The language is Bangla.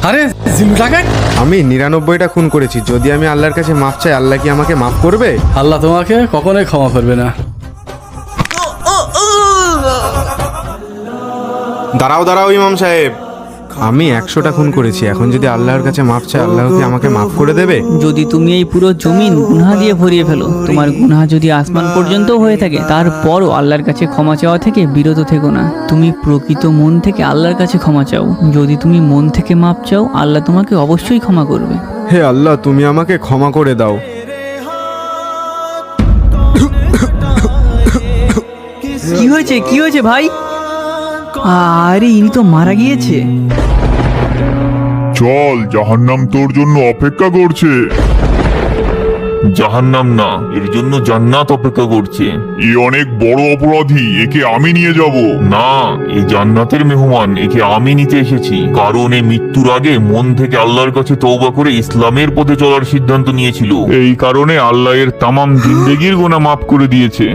আরে জিল্লু ডাকাত, আমি 99টা খুন করেছি। যদি আমি আল্লাহর কাছে মাফ চাই, আল্লাহ কি আমাকে মাফ করবে? আল্লাহ তোমাকে কখনোই ক্ষমা করবে না। দাঁড়াও দাঁড়াও ইমাম সাহেব, আমি 100টা খুন করেছি। এখন যদি আল্লাহর কাছে মাফ চাই, আল্লাহ কি আমাকে মাফ করে দেবে? যদি তুমি এই পুরো জমিন গুনাহ দিয়ে ভরিয়ে ফেলো, তোমার গুনাহ যদি আসমান পর্যন্ত হয়ে থাকে, তারপরও আল্লাহর কাছে ক্ষমা চাওয়া থেকে বিরত থেকো না। তুমি প্রকৃত মন থেকে আল্লাহর কাছে ক্ষমা চাও। যদি তুমি মন থেকে মাপ চাও, আল্লাহ তোমাকে অবশ্যই ক্ষমা করবে। হে আল্লাহ, তুমি আমাকে ক্ষমা করে দাও। কি হয়েছে, কি হয়েছে ভাই? আরে ইনি তো মারা গিয়েছে। চল, জাহান্নাম তোর জন্য অপেক্ষা করছে। জাহান্নাম না, এর জন্য জান্নাত অপেক্ষা করছে। এ অনেক বড় অপরাধী, একে আমি নিয়ে যাব। না, এই জান্নাতের মেহমান, একে আমি নিতে এসেছি। কারণ এ মৃত্যুর আগে মন থেকে আল্লাহর কাছে তওবা করে ইসলামের পথে চলার সিদ্ধান্ত নিয়েছিল। এই কারণে আল্লাহ এর তামাম জিন্দেগির গুনাহ মাফ করে দিয়েছে।